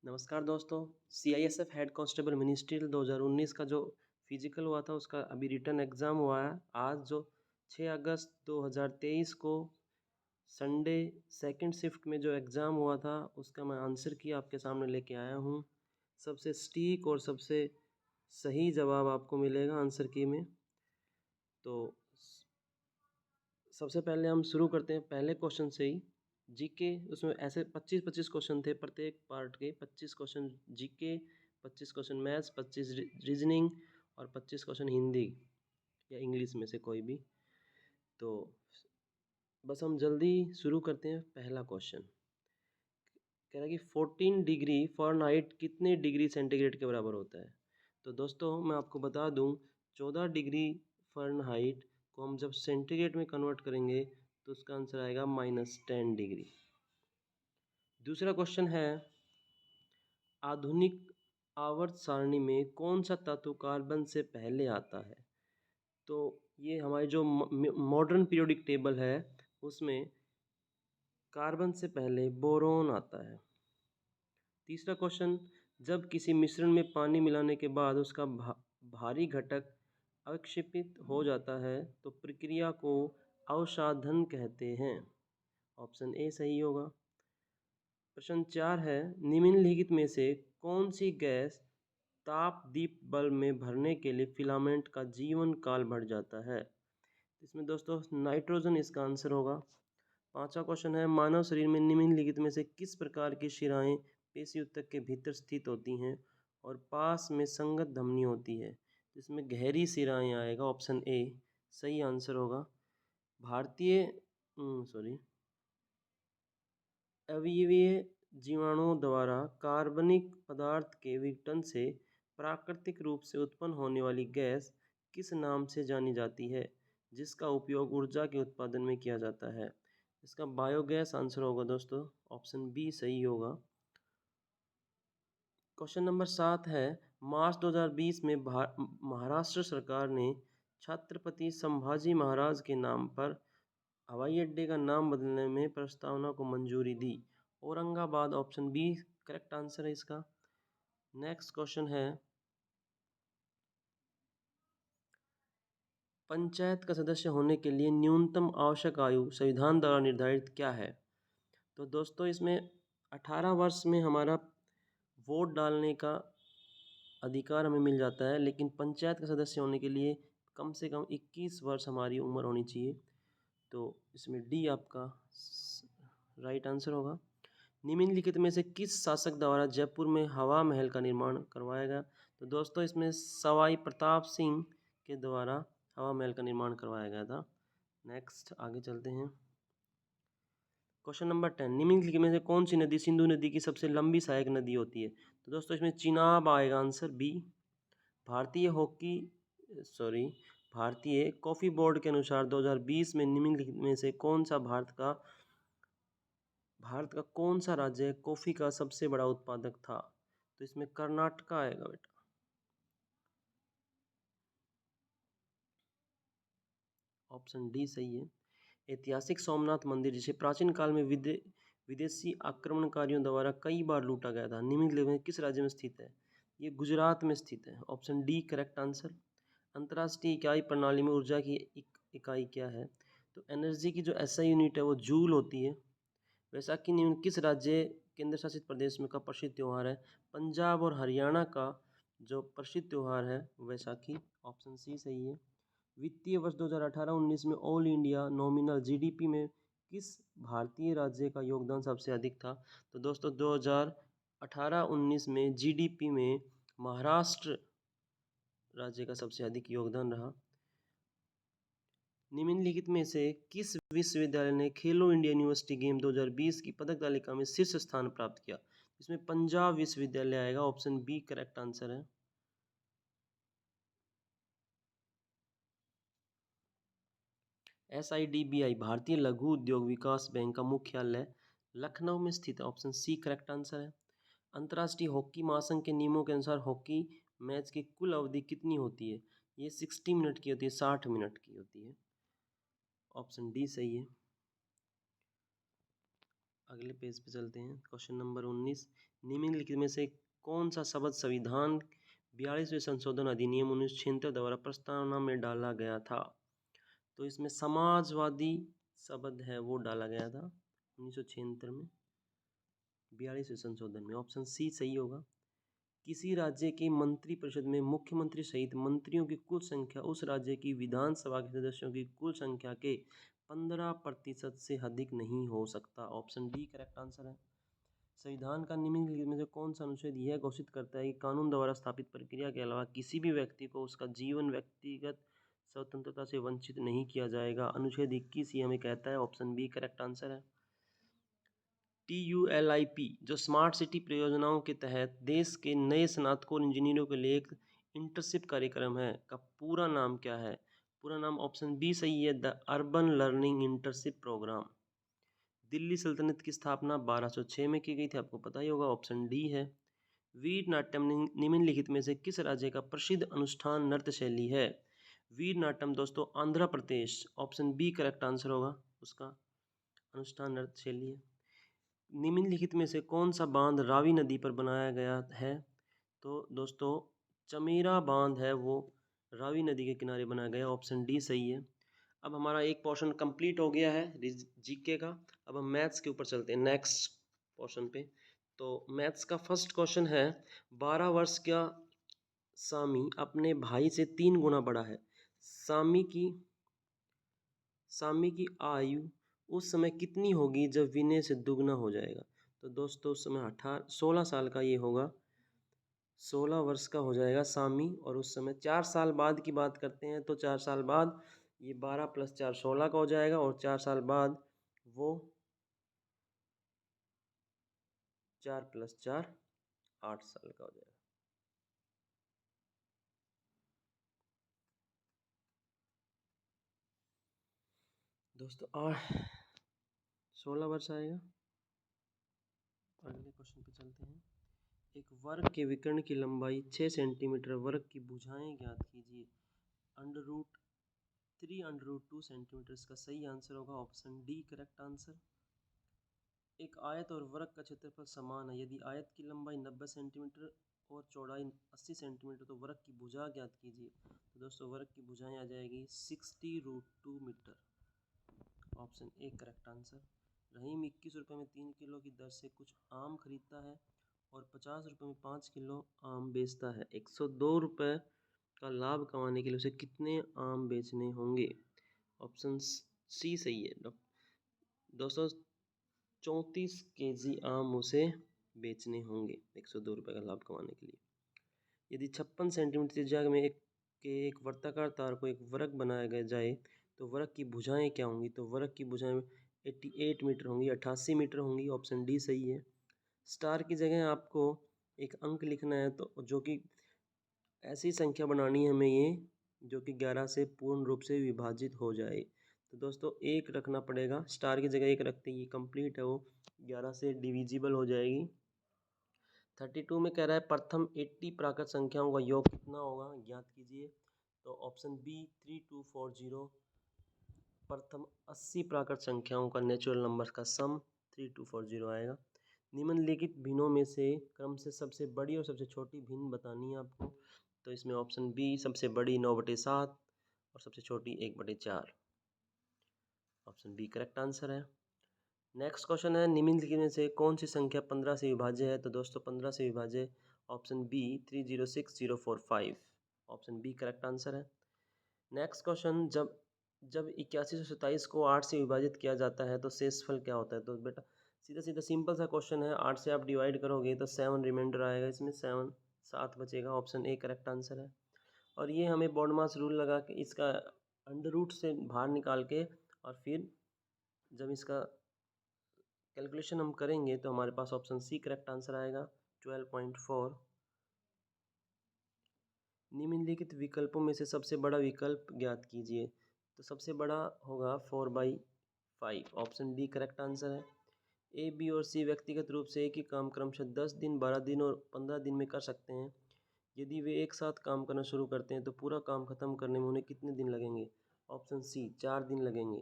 नमस्कार दोस्तों। CISF head constable ministerial 2019 का जो फिजिकल हुआ था उसका अभी रिटर्न एग्ज़ाम हुआ है। आज जो 6 अगस्त 2023 को संडे सेकंड शिफ्ट में जो एग्ज़ाम हुआ था उसका मैं आंसर की आपके सामने लेके आया हूँ। सबसे सटीक और सबसे सही जवाब आपको मिलेगा आंसर की में। तो सबसे पहले हम शुरू करते हैं पहले क्वेश्चन से ही। जीके उसमें ऐसे 25-25 क्वेश्चन थे, प्रत्येक पार्ट के 25 question GK, 25 question maths, 25 reasoning और 25 क्वेश्चन हिंदी या इंग्लिश में से कोई भी। तो बस हम जल्दी शुरू करते हैं। पहला क्वेश्चन कह रहा है कि 14 डिग्री फ़ारेनहाइट कितने डिग्री सेंटीग्रेड के बराबर होता है। तो दोस्तों मैं आपको बता दूं 14 डिग्री फ़ारेनहाइट को हम जब सेंटीग्रेड में कन्वर्ट करेंगे तो उसका आंसर आएगा -10 डिग्री। दूसरा क्वेश्चन है आधुनिक आवर्त सारणी में कौन सा तत्व कार्बन से पहले आता है। तो ये हमारी जो मॉडर्न पीरियोडिक टेबल है उसमें कार्बन से पहले बोरोन आता है। तीसरा क्वेश्चन जब किसी मिश्रण में पानी मिलाने के बाद उसका भारी घटक अवक्षेपित हो जाता है तो प्रक्रिया को अवसाधन कहते हैं। ऑप्शन ए सही होगा। प्रश्न 4 है निम्नलिखित में से कौन सी गैस ताप दीप बल्ब में भरने के लिए फिलामेंट का जीवन काल बढ़ जाता है। इसमें दोस्तों नाइट्रोजन इसका आंसर होगा। पांचवा क्वेश्चन है मानव शरीर में निम्नलिखित में से किस प्रकार की शिराएं पेशी ऊतक के भीतर स्थित होती हैं और पास में संगत धमनी होती है। इसमें गहरी शिराएं आएगा। ऑप्शन ए सही आंसर होगा। भारतीय अवयवीय जीवाणुओं द्वारा कार्बनिक पदार्थ के विघटन से प्राकृतिक रूप से उत्पन्न होने वाली गैस किस नाम से जानी जाती है जिसका उपयोग ऊर्जा के उत्पादन में किया जाता है। इसका बायोगैस आंसर होगा दोस्तों। ऑप्शन बी सही होगा। क्वेश्चन नंबर 7 है मार्च 2020 में महाराष्ट्र सरकार ने छत्रपति संभाजी महाराज के नाम पर हवाई अड्डे का नाम बदलने में प्रस्तावना को मंजूरी दी। Aurangabad. Option B correct answer है इसका। नेक्स्ट क्वेश्चन है पंचायत का सदस्य होने के लिए न्यूनतम आवश्यक आयु संविधान द्वारा निर्धारित क्या है। तो दोस्तों इसमें 18 वर्ष में हमारा वोट डालने का अधिकार हमें मिल जाता है, लेकिन पंचायत का सदस्य होने के लिए कम से कम 21 वर्ष हमारी उम्र होनी चाहिए। तो इसमें डी आपका राइट आंसर होगा। निम्नलिखित में से किस शासक द्वारा जयपुर में हवा महल का निर्माण करवाया गया। तो दोस्तों इसमें सवाई प्रताप सिंह के द्वारा हवा महल का निर्माण करवाया गया था। नेक्स्ट आगे चलते हैं। क्वेश्चन नंबर 10 निम्नलिखित में से कौन सी नदी सिंधु नदी की सबसे लंबी सहायक नदी होती है। तो दोस्तों इसमें चिनाब आएगा आंसर बी। भारतीय कॉफ़ी बोर्ड के अनुसार 2020 में निम्नलिखित में से कौन सा भारत का कौन सा राज्य कॉफ़ी का सबसे बड़ा उत्पादक था। तो इसमें कर्नाटक आएगा बेटा। ऑप्शन डी सही है। ऐतिहासिक सोमनाथ मंदिर जिसे प्राचीन काल में विदेशी आक्रमणकारियों द्वारा कई बार लूटा गया था निम्नलिखित में किस राज्य में स्थित है। ये गुजरात में स्थित है। Option D correct answer. अंतर्राष्ट्रीय इकाई प्रणाली में ऊर्जा की इकाई क्या है। तो एनर्जी की जो एसआई यूनिट है वो जूल होती है। वैसाखी निम्न किस राज्य केंद्र शासित प्रदेश में का प्रसिद्ध त्यौहार है। पंजाब और हरियाणा का जो प्रसिद्ध त्यौहार है वैसाखी। ऑप्शन सी सही है। वित्तीय वर्ष 2018-19 में ऑल इंडिया नॉमिनल जीडीपी में किस भारतीय राज्य का योगदान सबसे अधिक था। तो दोस्तों 2018-19 में जीडीपी में महाराष्ट्र राज्य का सबसे अधिक योगदान रहा। निम्नलिखित में से किस विश्वविद्यालय ने खेलो इंडिया यूनिवर्सिटी गेम 2020 की पदक तालिका में शीर्ष स्थान प्राप्त किया। इसमें पंजाब विश्वविद्यालय आएगा। ऑप्शन बी करेक्ट आंसर है। SIDBI भारतीय लघु उद्योग विकास बैंक का मुख्यालय लखनऊ में स्थित है। ऑप्शन सी करेक्ट आंसर है। अंतर्राष्ट्रीय हॉकी महासंघ के नियमों के अनुसार हॉकी मैच की कुल अवधि कितनी होती है। ये 60 मिनट की होती है, 60 मिनट की होती है। ऑप्शन डी सही है। अगले पेज पे चलते हैं। क्वेश्चन नंबर 19, निम्नलिखित में से कौन सा शब्द संविधान 42वें संशोधन अधिनियम 1976 द्वारा प्रस्तावना में डाला गया था? तो इसमें समाजवादी शब्द है वो डाला गया था 1976 में 42वें संशोधन में। ऑप्शन सी सही होगा। किसी राज्य की मंत्रिपरिषद में मुख्यमंत्री सहित मंत्रियों की कुल संख्या उस राज्य की विधानसभा के सदस्यों की कुल संख्या के 15% से अधिक नहीं हो सकता। ऑप्शन डी करेक्ट आंसर है। संविधान का निम्नलिखित में से कौन सा अनुच्छेद यह घोषित करता है कि कानून द्वारा स्थापित प्रक्रिया के अलावा किसी भी व्यक्ति को उसका जीवन व्यक्तिगत स्वतंत्रता से वंचित नहीं किया जाएगा? अनुच्छेद 21 ही हमें कहता है। ऑप्शन बी करेक्ट आंसर है। TULIP जो स्मार्ट सिटी परियोजनाओं के तहत देश के नए स्नातकों और इंजीनियरों के लिए एक इंटर्नशिप कार्यक्रम है का पूरा नाम क्या है? पूरा नाम ऑप्शन बी सही है, the urban learning internship program. Delhi सल्तनत की स्थापना 1206 में की गई थी, आपको पता ही होगा। ऑप्शन डी है। वीर नाट्यम निम्नलिखित में से किस राज्य का प्रसिद्ध अनुष्ठान नृत्य शैली है? वीर नाट्यम दोस्तों Andhra Pradesh. Option B correct answer होगा उसका, अनुष्ठान नृत्य शैली है। निम्नलिखित में से कौन सा बांध रावी नदी पर बनाया गया है? तो दोस्तों चमेरा बांध है वो रावी नदी के किनारे बनाया गया। ऑप्शन डी सही है। अब हमारा एक पोर्शन कंप्लीट हो गया है जीके का। अब हम मैथ्स के ऊपर चलते हैं नेक्स्ट पोर्शन पे। तो मैथ्स का फर्स्ट क्वेश्चन है, 12 वर्ष का सामी अपने भाई से 3 गुना बड़ा है। सामी की आयु उस समय कितनी होगी जब विनय से दुगना हो जाएगा? तो दोस्तों उस समय 16 साल का ये होगा, 16 वर्ष का हो जाएगा सामी। और उस समय 4 साल बाद की बात करते हैं तो 4 साल बाद ये 12 + 4 16 का हो जाएगा। और 4 साल बाद वो 4 + 4 8 साल का हो जाएगा। दोस्तों 16 वर्ष आएगा। अगले क्वेश्चन पे चलते हैं। एक वर्ग के विकर्ण की लंबाई 6 सेंटीमीटर, वर्ग की भुजाएं ज्ञात कीजिए। √3 √2 सेंटीमीटर इसका सही आंसर होगा। Option D correct answer. एक आयत और वर्ग का क्षेत्रफल समान है। यदि आयत की लंबाई 90 सेंटीमीटर और चौड़ाई 80 सेंटीमीटर तो वर्ग की भुजा ज्ञात कीजिए। तो दोस्तों वर्ग की भुजाएं आ जाएगी 60√2 मीटर। Option A correct answer. Rahim 21 रुपये में 3 किलो की दर से कुछ आम खरीदता है और 50 रुपये में 5 किलो आम बेचता है। 102 रुपये का लाभ कमाने के लिए उसे कितने आम बेचने होंगे? ऑप्शन सी सही है। दोस्तों 34 केजी आम उसे बेचने होंगे 102 रुपये का लाभ कमाने के लिए। यदि 56 सेंटीमीटर त्रिज्या में एक वर्ताकार तार को एक वर्ग बनाया जाए तो वर्ग की भुजाएं क्या होंगी? तो वर्ग की भुजाएं 88 मीटर होंगी, 88 मीटर होंगी। ऑप्शन डी सही है। स्टार की जगह आपको एक अंक लिखना है तो जो कि ऐसी संख्या बनानी है हमें ये जो कि 11 से पूर्ण रूप से विभाजित हो जाए। तो दोस्तों 1 रखना पड़ेगा, स्टार की जगह 1 रखते ही कंप्लीट है वो 11 से डिविजिबल हो जाएगी। 32 में कह रहा है प्रथम 80 प्राकृत संख्याओं का योग कितना होगा ज्ञात कीजिए। तो ऑप्शन बी 3240 प्रथम 80 प्राकृत संख्याओं का नेचुरल नंबर का सम 3240 आएगा। निम्नलिखित भिन्नों में से क्रम से सबसे बड़ी और सबसे छोटी भिन्न बतानी है आपको। तो इसमें ऑप्शन बी सबसे बड़ी 9/7 और सबसे छोटी 1/4। ऑप्शन बी करेक्ट आंसर है। नेक्स्ट क्वेश्चन है, निम्नलिखित में से कौन सी संख्या 15 से विभाज्य है? तो दोस्तों 15 से विभाज्य option B 306045। Option B correct answer है। नेक्स्ट क्वेश्चन, जब जब 8127 को 8 से विभाजित किया जाता है तो शेषफल क्या होता है? तो बेटा सीधा सीधा सिंपल सा क्वेश्चन है, 8 से आप डिवाइड करोगे तो 7 रिमाइंडर आएगा, इसमें 7 बचेगा। ऑप्शन ए करेक्ट आंसर है। और ये हमें बॉड मास रूल लगा के इसका अंडर रूट से बाहर निकाल के और फिर जब इसका कैलकुलेशन हम करेंगे तो हमारे पास ऑप्शन सी करेक्ट आंसर आएगा 12.4। निम्नलिखित विकल्पों में से सबसे बड़ा विकल्प ज्ञात कीजिए। तो सबसे बड़ा होगा 4/5। ऑप्शन डी करेक्ट आंसर है। ए बी और सी व्यक्तिगत रूप से एक ही काम क्रमशः 10 दिन 12 दिन और 15 दिन में कर सकते हैं। यदि वे एक साथ काम करना शुरू करते हैं तो पूरा काम खत्म करने में उन्हें कितने दिन लगेंगे? ऑप्शन सी 4 दिन लगेंगे।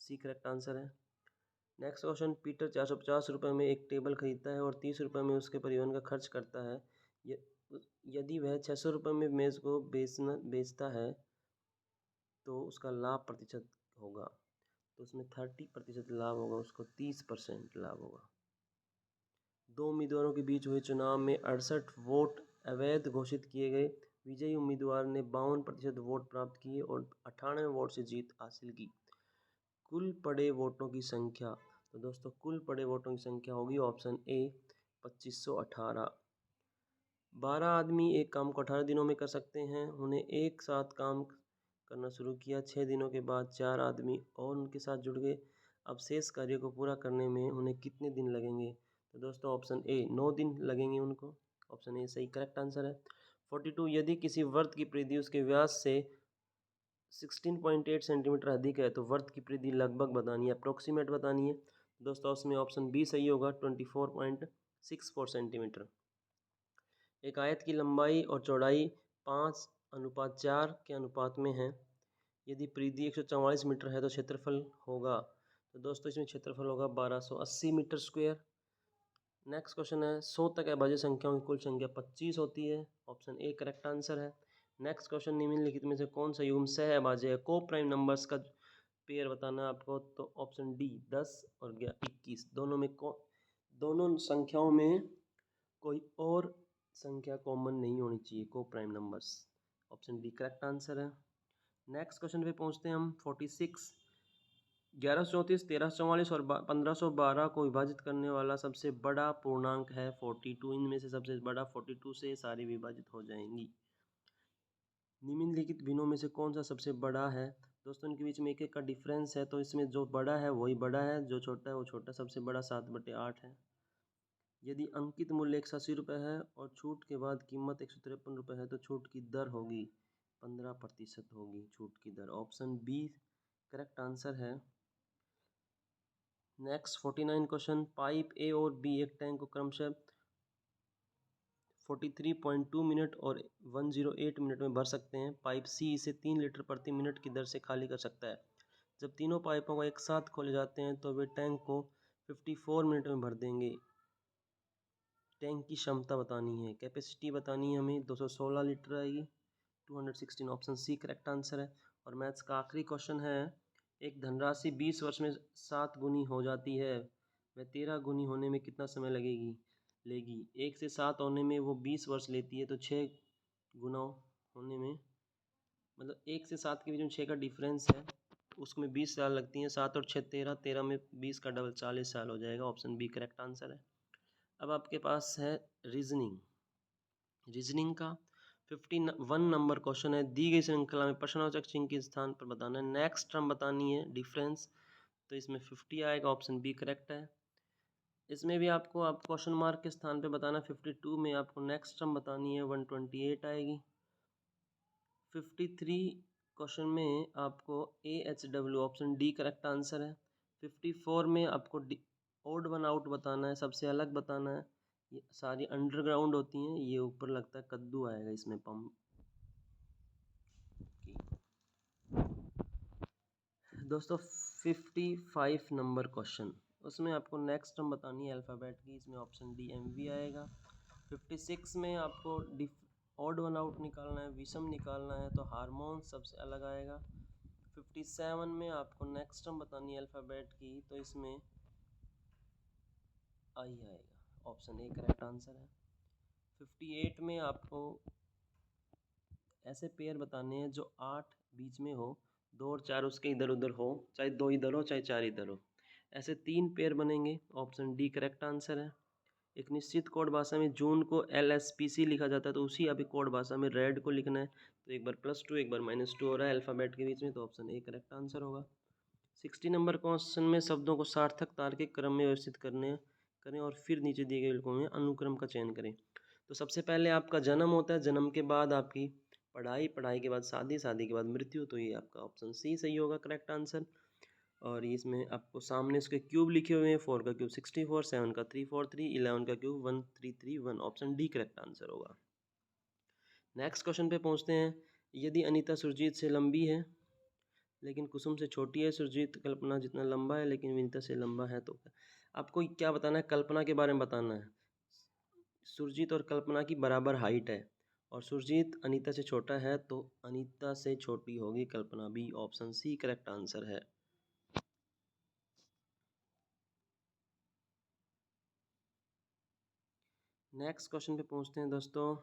सी करेक्ट आंसर है। नेक्स्ट क्वेश्चन, पीटर 450 रुपये में एक टेबल खरीदता है और 30 रुपये में उसके परिवहन का खर्च करता है। यदि वह 600 रुपये में मेज़ को बेचता है तो उसका लाभ प्रतिशत होगा। तो उसमें 30% लाभ होगा, उसको 30% लाभ होगा। 2 उम्मीदवारों के बीच हुए चुनाव में 68 वोट अवैध घोषित किए गए। विजयी उम्मीदवार ने 52% वोट प्राप्त किए और 98 वोट से जीत हासिल की। कुल पड़े वोटों की संख्या, तो दोस्तों कुल पड़े वोटों की संख्या होगी ऑप्शन ए 2518। 12 आदमी एक काम को 18 दिनों में कर सकते हैं। उन्हें एक साथ काम करना शुरू किया। 6 दिनों के बाद 4 आदमी और उनके साथ जुड़ गए। अब शेष कार्य को पूरा करने में उन्हें कितने दिन लगेंगे? तो दोस्तों ऑप्शन ए 9 दिन लगेंगे उनको। ऑप्शन ए सही करेक्ट आंसर है। 42, यदि किसी वृत्त की परिधि उसके व्यास से 16.8 सेंटीमीटर अधिक है तो वृत्त की परिधि लगभग बतानी है, अप्रोक्सीमेट बतानी है। दोस्तों उसमें ऑप्शन बी सही होगा, 24.64 सेंटीमीटर। एक आयत की लंबाई और चौड़ाई 5:4 के अनुपात में है। यदि परिधि 144 मीटर है तो क्षेत्रफल होगा, तो दोस्तों इसमें क्षेत्रफल होगा 1280 मीटर स्क्वायर। नेक्स्ट क्वेश्चन है, 100 तक अभाज्य संख्याओं की कुल संख्या 25 होती है। ऑप्शन ए करेक्ट आंसर है। नेक्स्ट क्वेश्चन, निम्नलिखित में से कौन सा युग्म सह अभाज्य है? को प्राइम नंबर्स का पेयर बताना है आपको, तो ऑप्शन डी 10 और 21 दोनों संख्याओं में कोई और संख्या कॉमन नहीं होनी चाहिए, को prime numbers. Option D correct answer है। नेक्स्ट क्वेश्चन पे पहुंचते हैं हम। 46, 1134, 1344 और 1512 को विभाजित करने वाला सबसे बड़ा पूर्णांक है 42। इनमें से सबसे बड़ा 42 से सारी विभाजित हो जाएंगी। निम्नलिखित भिन्नों में से कौन सा सबसे बड़ा है? दोस्तों इनके बीच में एक एक का डिफरेंस है, तो इसमें जो बड़ा है वही बड़ा है, जो छोटा है वो छोटा। सबसे बड़ा 7/8 है। यदि अंकित मूल्य 180 रुपये है और छूट के बाद कीमत 153 रुपये है तो छूट की दर होगी 15% होगी छूट की दर। ऑप्शन बी करेक्ट आंसर है। नेक्स्ट 49 क्वेश्चन, पाइप ए और बी एक टैंक को क्रमशः 43.2 मिनट और 108 मिनट में भर सकते हैं। पाइप सी इसे 3 लीटर प्रति मिनट की दर से खाली कर सकता है। जब तीनों पाइपों को एक साथ खोले जाते हैं तो वे टैंक को 54 मिनट में भर देंगे। टैंक की क्षमता बतानी है, कैपेसिटी बतानी है हमें, 216 लीटर आएगी, 216। ऑप्शन सी करेक्ट आंसर है। और मैथ्स का आखिरी क्वेश्चन है, एक धनराशि 20 वर्ष में 7 गुनी हो जाती है, वह 13 गुनी होने में कितना समय लेगी? 1 से 7 होने में वो 20 वर्ष लेती है, तो 6 गुना होने में, मतलब 1 से 7 के बीच में 6 का डिफरेंस है, उसमें 20 साल लगती हैं। 7 और 6 13, 13 में 20 का डबल 40 साल हो जाएगा। ऑप्शन बी करेक्ट आंसर है। अब आपके पास है रीजनिंग का 51 नंबर क्वेश्चन है। दी गई श्रृंखला में प्रश्नवाचक चिन्ह के स्थान पर बताना है। नेक्स्ट टर्म बतानी है, डिफरेंस, तो इसमें 50 आएगा। ऑप्शन बी करेक्ट है। इसमें भी आपको आप क्वेश्चन मार्क के स्थान पे बताना। 52 में आपको नेक्स्ट टर्म बतानी है, 128 आएगी। 53 क्वेश्चन में आपको AHW option D correct answer है। 54 में आपको ओड वन आउट बताना है, सबसे अलग बताना है। ये सारी अंडरग्राउंड होती हैं, ये ऊपर लगता है कद्दू आएगा इसमें पंप की। दोस्तों 55 नंबर क्वेश्चन, उसमें आपको नेक्स्ट टर्म बतानी है अल्फ़ाबेट की, इसमें ऑप्शन डी MV आएगा। 56 में आपको ऑड वन आउट निकालना है, विषम निकालना है, तो हार्मोन सबसे अलग आएगा। 57 में आपको नेक्स्ट टर्म बतानी है अल्फ़ाबेट की, तो इसमें आई आएगा। ऑप्शन ए करेक्ट आंसर है। 58 में आपको ऐसे पेयर बताने हैं जो 8 बीच में हो, 2 और 4 उसके इधर उधर हो, चाहे 2 इधर हो चाहे 4 इधर हो, ऐसे 3 पेयर बनेंगे। ऑप्शन डी करेक्ट आंसर है। एक निश्चित कोड भाषा में जून को LSPC लिखा जाता है, तो उसी अभी कोड भाषा में रेड को लिखना है, तो एक बार +2 एक बार -2 हो रहा है अल्फ़ाबेट के बीच में, तो ऑप्शन ए करेक्ट आंसर होगा। 60 नंबर क्वेश्चन में शब्दों को सार्थक तार्किक क्रम में व्यवस्थित करें और फिर नीचे दिए गए विकल्पों में अनुक्रम का चयन करें। तो सबसे पहले आपका जन्म होता है, जन्म के बाद आपकी पढ़ाई, पढ़ाई के बाद शादी, शादी के बाद मृत्यु, तो ये आपका ऑप्शन सी सही होगा करेक्ट आंसर। और इसमें आपको सामने इसके क्यूब लिखे हुए हैं, 4 का क्यूब 64, 7 का 343, 11 का cube 1331। Option D correct answer होगा। नेक्स्ट क्वेश्चन पे पहुंचते हैं। यदि अनीता सुरजीत से लंबी है लेकिन कुसुम से छोटी है। सुरजीत कल्पना जितना लंबा है, लेकिन विनीता से लंबा है। तो आपको क्या बताना है? कल्पना के बारे में बताना है। सुरजीत और कल्पना की बराबर हाइट है और सुरजीत अनीता से छोटा है, तो अनीता से छोटी होगी Kalpana. B option C correct answer है। नेक्स्ट क्वेश्चन पे पहुंचते हैं दोस्तों।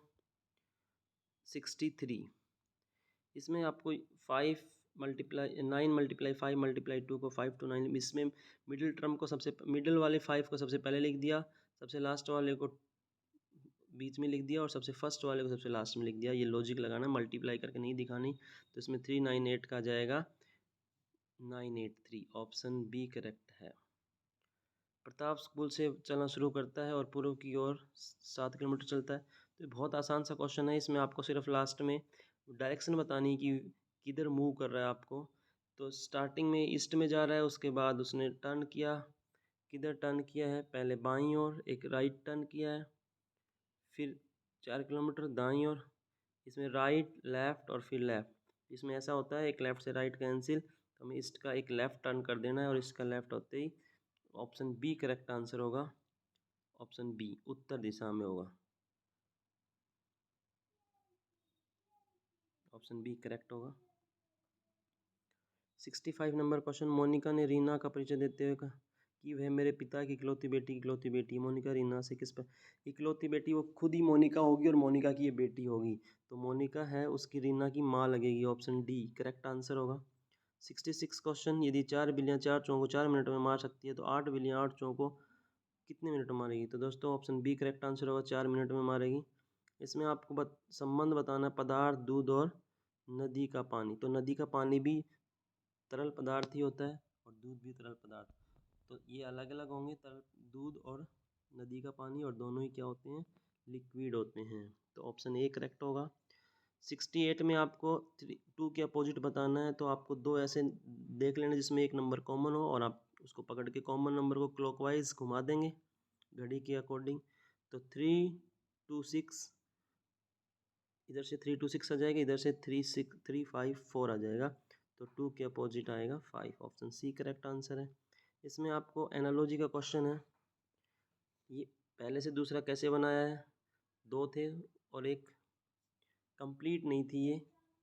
63, इसमें आपको 5 मल्टीप्लाई 9 मल्टीप्लाई 5 मल्टीप्लाई 2 को 5 to 9, इसमें मिडिल टर्म को मिडिल वाले 5 को सबसे पहले लिख दिया, सबसे लास्ट वाले को बीच में लिख दिया और सबसे फर्स्ट वाले को सबसे लास्ट में लिख दिया। ये लॉजिक लगाना, मल्टीप्लाई करके नहीं दिखानी। तो इसमें 398 का जाएगा 983। ऑप्शन बी करेक्ट है। प्रताप स्कूल से चलना शुरू करता है और पूर्व की ओर 7 किलोमीटर चलता है। तो ये बहुत आसान सा क्वेश्चन है। इसमें आपको सिर्फ लास्ट में डायरेक्शन बतानी कि किधर मूव कर रहा है आपको। तो स्टार्टिंग में ईस्ट में जा रहा है, उसके बाद उसने टर्न किया। किधर टर्न किया है? पहले बाईं ओर एक राइट टर्न किया है, फिर 4 किलोमीटर दाईं ओर। इसमें राइट लेफ़्ट और फिर लेफ़्ट। इसमें ऐसा होता है एक लेफ़्ट से राइट कैंसिल, तो हमें ईस्ट का एक लेफ़्ट टर्न कर देना है और इसका लेफ़्ट होते ही ऑप्शन बी करेक्ट आंसर होगा। ऑप्शन बी उत्तर दिशा में होगा। ऑप्शन बी करेक्ट होगा। 65 नंबर क्वेश्चन। मोनिका ने रीना का परिचय देते हुए कहा कि वह मेरे पिता की इकलौती बेटी। मोनिका रीना से किस पर इकलौती बेटी? वो खुद ही मोनिका होगी और मोनिका की ये बेटी होगी, तो मोनिका है उसकी रीना की माँ लगेगी। ऑप्शन डी करेक्ट आंसर होगा। 66 क्वेश्चन। यदि 4 बिल्लियाँ 4 चूहों को 4 मिनट में मार सकती है, तो 8 बिल्लियाँ 8 चूहों को कितने मिनट में मारेगी? तो दोस्तों ऑप्शन बी करेक्ट आंसर होगा, 4 मिनट में मारेगी। इसमें आपको संबंध बताना है पदार्थ, दूध और नदी का पानी। तो नदी का पानी भी तरल पदार्थ ही होता है और दूध भी तरल पदार्थ। तो ये अलग अलग होंगे, तरल दूध और नदी का पानी, और दोनों ही क्या होते हैं? लिक्विड होते हैं। तो ऑप्शन ए करेक्ट होगा। 68 में आपको 2 के अपोजिट बताना है। तो आपको दो ऐसे देख लेना जिसमें एक नंबर कॉमन हो, और आप उसको पकड़ के कॉमन नंबर को क्लॉकवाइज घुमा देंगे घड़ी के अकॉर्डिंग। तो 326, इधर से 326 आ जाएगा, इधर से 354 आ जाएगा। तो 2 के अपोजिट आएगा 5। ऑप्शन सी करेक्ट आंसर है। इसमें आपको एनालॉजी का क्वेश्चन है। ये पहले से दूसरा कैसे बनाया है? 2 थे और एक कंप्लीट नहीं थी, ये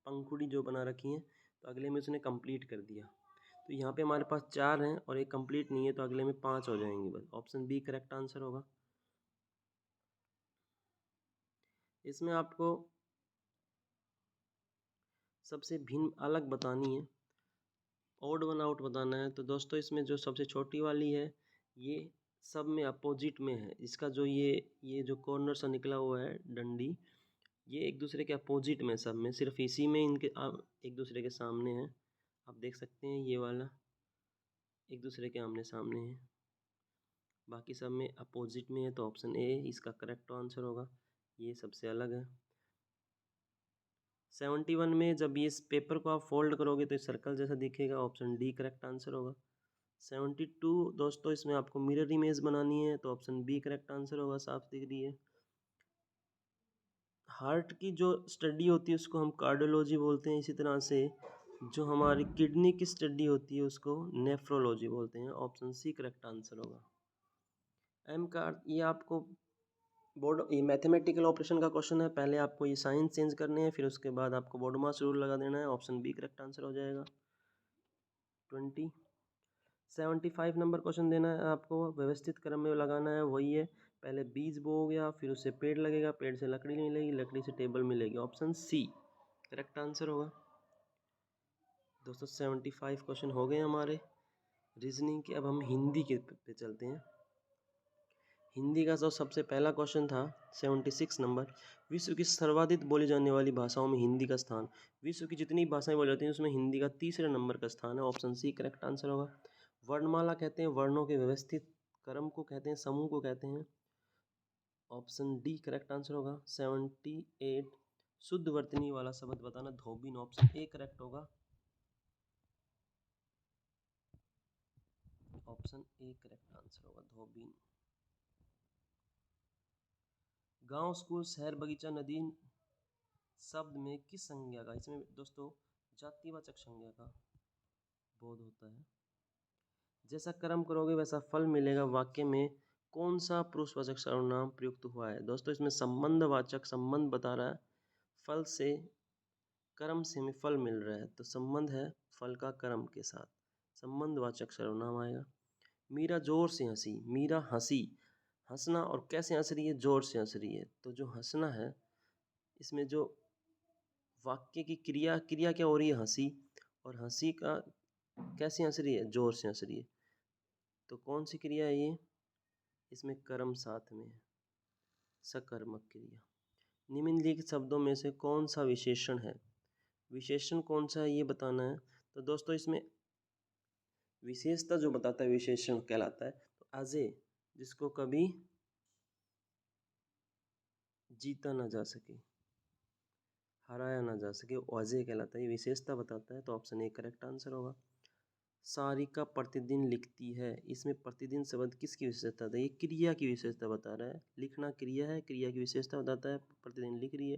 पंखुड़ी जो बना रखी हैं, तो अगले में उसने कंप्लीट कर दिया। तो यहाँ पे हमारे पास 4 हैं और एक कंप्लीट नहीं है, तो अगले में 5 हो जाएंगे बस। ऑप्शन बी करेक्ट आंसर होगा। इसमें आपको सबसे भिन्न अलग बतानी है, ऑड वन आउट बताना है। तो दोस्तों इसमें जो सबसे छोटी वाली है, ये सब में अपोजिट में है। इसका जो ये जो कॉर्नर सा निकला हुआ है डंडी, ये एक दूसरे के अपोजिट में, सब में सिर्फ इसी में इनके एक दूसरे के सामने है। आप देख सकते हैं ये वाला एक दूसरे के आमने सामने है, बाकी सब में अपोजिट में है। तो ऑप्शन ए इसका करेक्ट आंसर होगा, ये सबसे अलग है। 71 में जब ये इस पेपर को आप फोल्ड करोगे तो इस सर्कल जैसा दिखेगा। ऑप्शन डी करेक्ट आंसर होगा। 72 दोस्तों, इसमें आपको मिरर इमेज बनानी है, तो ऑप्शन बी करेक्ट आंसर होगा, साफ दिख रही है। हार्ट की जो स्टडी होती है उसको हम कार्डियोलॉजी बोलते हैं। इसी तरह से जो हमारी किडनी की स्टडी होती है उसको नेफ्रोलॉजी बोलते हैं। ऑप्शन सी करेक्ट आंसर होगा। एम का ये आपको बोर्ड, ये मैथमेटिकल ऑपरेशन का क्वेश्चन है। पहले आपको ये साइन चेंज करने हैं, फिर उसके बाद आपको बोर्ड मास रूल लगा देना है। ऑप्शन बी करेक्ट आंसर हो जाएगा। 75 नंबर क्वेश्चन देना है आपको, व्यवस्थित क्रम में लगाना है। वही है, पहले बीज बो हो गया, फिर उससे पेड़ लगेगा, पेड़ से लकड़ी मिलेगी, लकड़ी से टेबल मिलेगी। ऑप्शन सी करेक्ट आंसर होगा। दोस्तों 75 क्वेश्चन हो गए हमारे रीजनिंग के। अब हम हिंदी के पे चलते हैं। हिंदी का जो सबसे पहला क्वेश्चन था 76 नंबर, विश्व की सर्वाधिक बोली जाने वाली भाषाओं में हिंदी का स्थान। विश्व की जितनी भाषाएं बोली जाती हैं उसमें हिंदी का तीसरे नंबर का स्थान है। ऑप्शन सी करेक्ट आंसर होगा। वर्णमाला कहते हैं वर्णों के व्यवस्थित क्रम को, कहते हैं समूह को कहते हैं। ऑप्शन डी करेक्ट आंसर होगा। 78 शुद्ध वर्तनी वाला शब्द बताना, धोबिन। ऑप्शन ए करेक्ट होगा। ऑप्शन ए करेक्ट आंसर होगा, धोबिन। गांव, स्कूल, शहर, बगीचा, नदी शब्द में किस संज्ञा का? इसमें दोस्तों जातिवाचक संज्ञा का बोध होता है। जैसा कर्म करोगे वैसा फल मिलेगा वाक्य में कौन सा पुरुषवाचक सर्वनाम प्रयुक्त हुआ है? दोस्तों इसमें संबंधवाचक संबंध बता रहा है, फल से कर्म से हमें फल मिल रहा है, तो संबंध है फल का कर्म के साथ, संबंधवाचक सर्वनाम आएगा। मीरा जोर से हंसी, मीरा हंसी, हंसना और कैसे हंस रही है? जोर से हंस रही है। तो जो हंसना है इसमें जो वाक्य की क्रिया क्या हो रही है? हंसी, और हंसी का कैसे हंस रही है? जोर से हंस रही है। तो कौन सी क्रिया है ये? इसमें कर्म साथ में है, सकर्मक क्रिया। निम्नलिखित शब्दों में से कौन सा विशेषण है? विशेषण कौन सा है ये बताना है। तो दोस्तों इसमें विशेषता जो बताता है विशेषण कहलाता है। तो अजय, जिसको कभी जीता ना जा सके, हराया ना जा सके, वो अजय कहलाता है, ये विशेषता बताता है। तो ऑप्शन ए करेक्ट आंसर होगा। सारिका प्रतिदिन लिखती है, इसमें प्रतिदिन शब्द किसकी विशेषता है? ये क्रिया की विशेषता बता रहा है, लिखना क्रिया है, क्रिया की विशेषता बताता है, प्रतिदिन लिख रही है।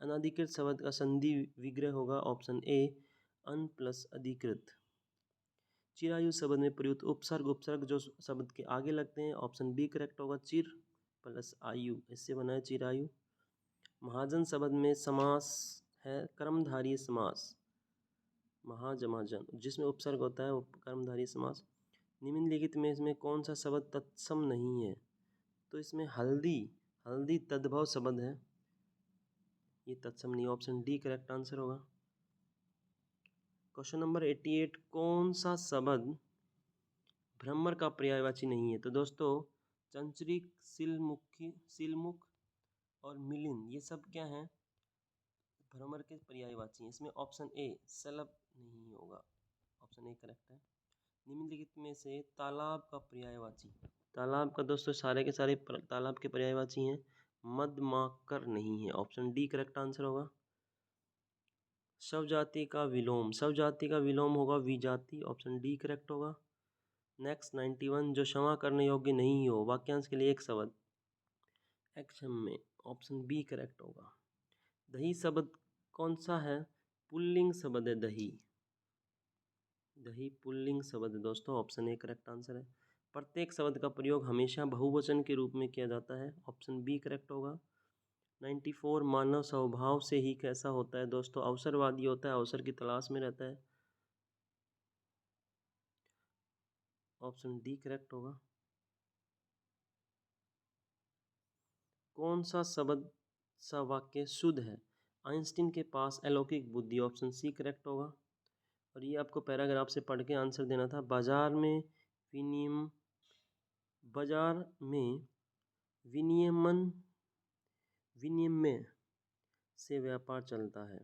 अनाधिकृत शब्द का संधि विग्रह होगा ऑप्शन ए अन प्लस अधिकृत। चिरायु शब्द में प्रयुक्त उपसर्ग, उपसर्ग जो शब्द के आगे लगते हैं, ऑप्शन बी करेक्ट होगा, चिर प्लस आयु, इससे बना है चिरायु। महाजन शब्द में समास है कर्मधारय समास, महाजमाजन, जिसमें उपसर्ग होता है वो कर्मधारय समास। निम्नलिखित में इसमें कौन सा शब्द तत्सम नहीं है? तो इसमें हल्दी, हल्दी तद्भव शब्द है, ये तत्सम नहीं, ऑप्शन डी करेक्ट आंसर होगा। क्वेश्चन नंबर 88, कौन सा शब्द भ्रमर का पर्यायवाची नहीं है? तो दोस्तों चंचरिक, सिलमुखी, सिलमुख और मिलिन, ये सब क्या हैं? भ्रमर के पर्यायवाची हैं। इसमें ऑप्शन ए सलब नहीं होगा, ऑप्शन ए करेक्ट है। निम्नलिखित में से तालाब का पर्यायवाची, तालाब का दोस्तों सारे के सारे तालाब के पर्यायवाची हैं, मधमाकर नहीं है, ऑप्शन डी करेक्ट आंसर होगा। स्वजाति का विलोम, स्वजाति का विलोम होगा विजाति, ऑप्शन डी करेक्ट होगा। नेक्स्ट 91, जो क्षमा करने योग्य नहीं हो, वाक्यांश के लिए एक शब्द एक्शन में, ऑप्शन बी करेक्ट होगा। दही शब्द कौन सा है? पुल्लिंग शब्द है दही, दही पुल्लिंग शब्द है दोस्तों, ऑप्शन ए करेक्ट आंसर है। प्रत्येक शब्द का प्रयोग हमेशा बहुवचन के रूप में किया जाता है, ऑप्शन बी करेक्ट होगा। 94, मानव स्वभाव से ही कैसा होता है? दोस्तों अवसरवादी होता है, अवसर की तलाश में रहता है, ऑप्शन डी करेक्ट होगा। कौन सा शब्द सा वाक्य शुद्ध है? आइंस्टीन के पास अलौकिक बुद्धि, ऑप्शन सी करेक्ट होगा। और ये आपको पैराग्राफ से पढ़ के आंसर देना था। बाजार में विनियम, बाजार में विनियमन, विनिमय से व्यापार चलता है,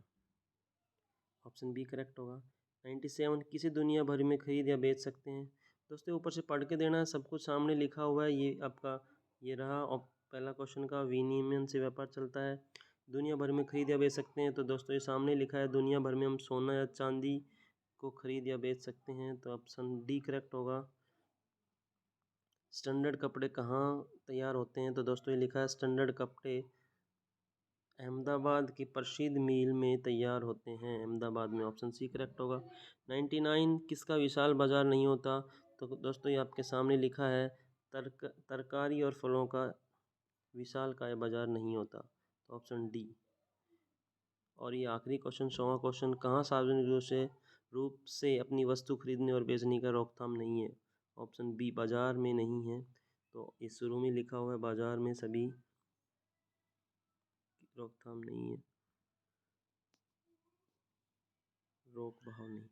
ऑप्शन बी करेक्ट होगा। 97, किसी दुनिया भर में खरीद या बेच सकते हैं? दोस्तों ऊपर से पढ़ के देना है, सब कुछ सामने लिखा हुआ है, ये आपका ये रहा और पहला क्वेश्चन का, विनिमय से व्यापार चलता है, दुनिया भर में खरीद या बेच सकते हैं। तो दोस्तों ये सामने लिखा है, दुनिया भर में हम सोना या चांदी को खरीद या बेच सकते हैं, तो ऑप्शन डी करेक्ट होगा। स्टैंडर्ड कपड़े कहाँ तैयार होते हैं? तो दोस्तों ये लिखा है, स्टैंडर्ड कपड़े अहमदाबाद की प्रसिद्ध मिल में तैयार होते हैं, अहमदाबाद में, ऑप्शन सी करेक्ट होगा। 99, किसका विशाल बाजार नहीं होता? तो दोस्तों ये आपके सामने लिखा है, तरकारी और फलों का विशालकाय बाजार नहीं होता, तो ऑप्शन डी। और ये आखिरी क्वेश्चन, 100वां क्वेश्चन, कहाँ सार्वजनिक रूप से अपनी वस्तु खरीदने और बेचने का रोकथाम नहीं है? ऑप्शन बी, बाजार में नहीं है। तो ये शुरू में लिखा हुआ है, बाजार में सभी रोकथाम नहीं है, रोक भाव नहीं।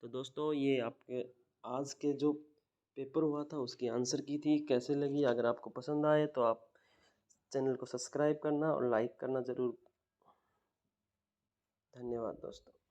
तो दोस्तों ये आपके आज के जो पेपर हुआ था उसकी आंसर की थी, कैसे लगी? अगर आपको पसंद आए तो आप चैनल को सब्सक्राइब करना और लाइक करना ज़रूर। धन्यवाद दोस्तों।